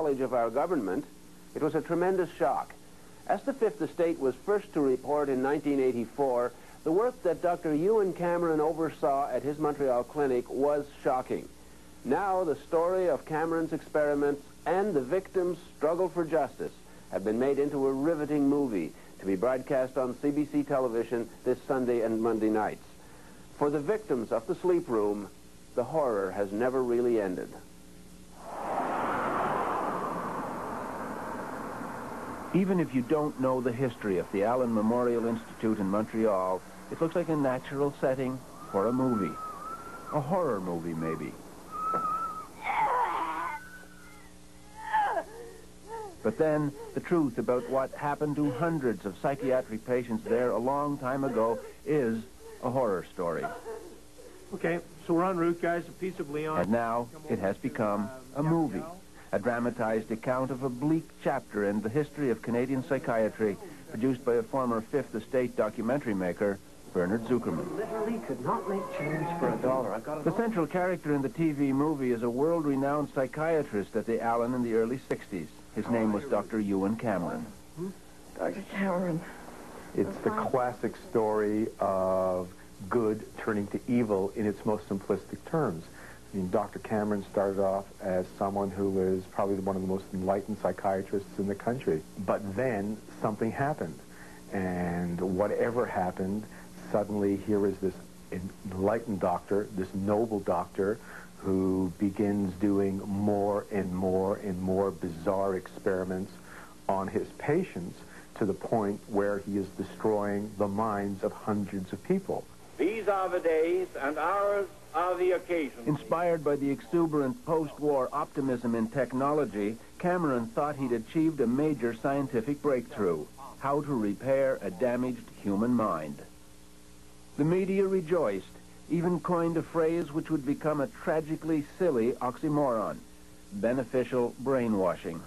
knowledge of our government, it was a tremendous shock. As the Fifth Estate was first to report in 1984, the work that Dr. Ewan Cameron oversaw at his Montreal clinic was shocking. Now the story of Cameron's experiments and the victims' struggle for justice have been made into a riveting movie to be broadcast on CBC television this Sunday and Monday nights. For the victims of the sleep room, the horror has never really ended. Even if you don't know the history of the Allen Memorial Institute in Montreal, it looks like a natural setting for a movie. A horror movie, maybe. But then, the truth about what happened to hundreds of psychiatric patients there a long time ago is a horror story. Okay, so we're en route, guys. A piece of Leon. And now, it has become a movie. A dramatized account of a bleak chapter in the history of Canadian psychiatry, produced by a former Fifth Estate documentary maker, Bernard Zuckerman. Literally could not make change for $1. The central character in the TV movie is a world-renowned psychiatrist at the Allen in the early 60s. His name was Dr. Ewan Cameron. Dr. Cameron. It's the classic story of good turning to evil in its most simplistic terms. I mean, Dr. Cameron started off as someone who was probably one of the most enlightened psychiatrists in the country. But then something happened. And whatever happened, suddenly here is this enlightened doctor, this noble doctor, who begins doing more and more and more bizarre experiments on his patients to the point where he is destroying the minds of hundreds of people. These are the days, and ours are the occasions. Inspired by the exuberant post-war optimism in technology, Cameron thought he'd achieved a major scientific breakthrough: how to repair a damaged human mind. The media rejoiced, even coined a phrase which would become a tragically silly oxymoron: beneficial brainwashing.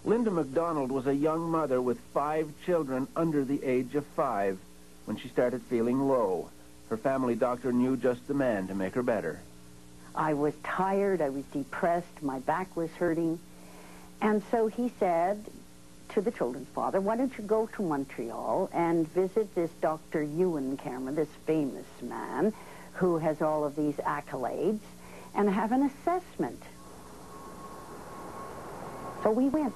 Linda MacDonald was a young mother with 5 children under the age of 5 when she started feeling low. Her family doctor knew just the man to make her better. I was tired, I was depressed, my back was hurting. And so he said to the children's father, why don't you go to Montreal and visit this Dr. Ewan Cameron, this famous man who has all of these accolades, and have an assessment. So we went.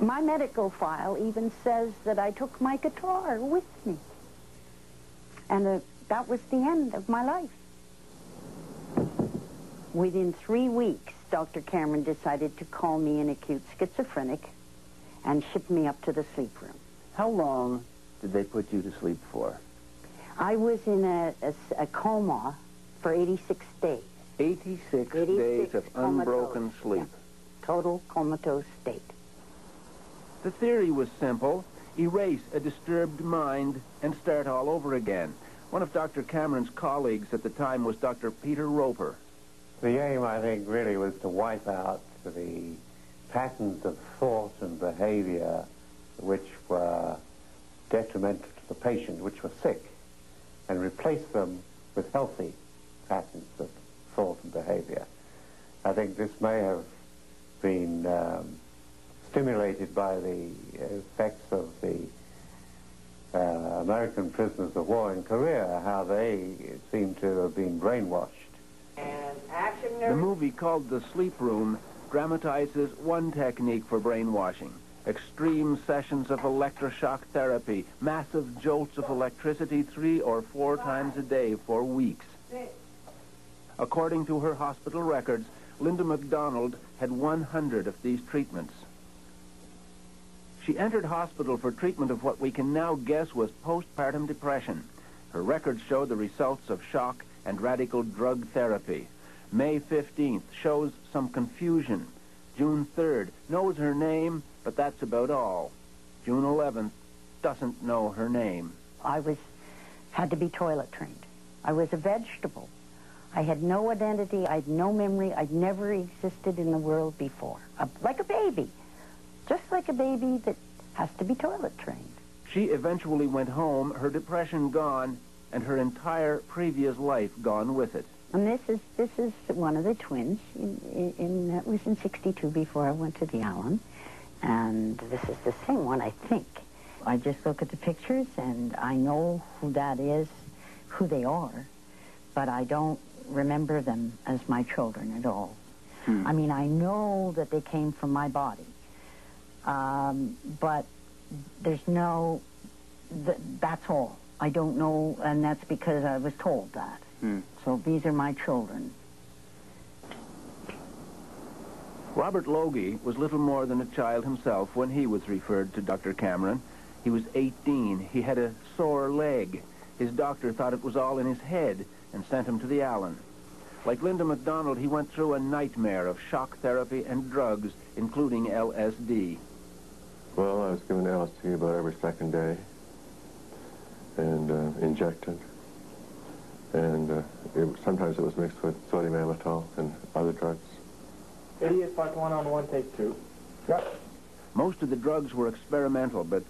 My medical file even says that I took my guitar with me. And that was the end of my life. Within 3 weeks, Dr. Cameron decided to call me an acute schizophrenic and ship me up to the sleep room. How long did they put you to sleep for? I was in a coma for 86 days. 86 days of unbroken sleep. Yeah. Total comatose state. The theory was simple: erase a disturbed mind and start all over again. One of Dr. Cameron's colleagues at the time was Dr. Peter Roper. The aim, I think, really was to wipe out the patterns of thought and behavior which were detrimental to the patient, which were sick, and replace them with healthy patterns of thought and behavior. I think this may have been stimulated by the effects of the American prisoners of war in Korea, how they seem to have been brainwashed. And action. The movie, called The Sleep Room, dramatizes one technique for brainwashing: extreme sessions of electroshock therapy, massive jolts of electricity 3 or 4 times a day for weeks. According to her hospital records, Linda MacDonald had 100 of these treatments. She entered hospital for treatment of what we can now guess was postpartum depression. Her records show the results of shock and radical drug therapy. May 15th shows some confusion. June 3rd knows her name, but that's about all. June 11th doesn't know her name. I had to be toilet trained. I was a vegetable. I had no identity, I had no memory, I'd never existed in the world before. Like a baby. Just like a baby that has to be toilet trained. She eventually went home, her depression gone, and her entire previous life gone with it. And this is one of the twins. That was in '62 before I went to the Allen. And this is the same one, I think. I just look at the pictures and I know who that is, who they are, but I don't remember them as my children at all. I mean, I know that they came from my body, but there's no, that's all. I don't know, and that's because I was told that. So these are my children. Robert Logie was little more than a child himself when he was referred to Dr. Cameron. He was 18. He had a sore leg. His doctor thought it was all in his head and sent him to the Allen. Like Linda MacDonald, he went through a nightmare of shock therapy and drugs, including LSD. Well, I was given LSD about every second day and injected. And sometimes it was mixed with sodium amytal and other drugs. 88 part 1 on 1, take 2. Most of the drugs were experimental, but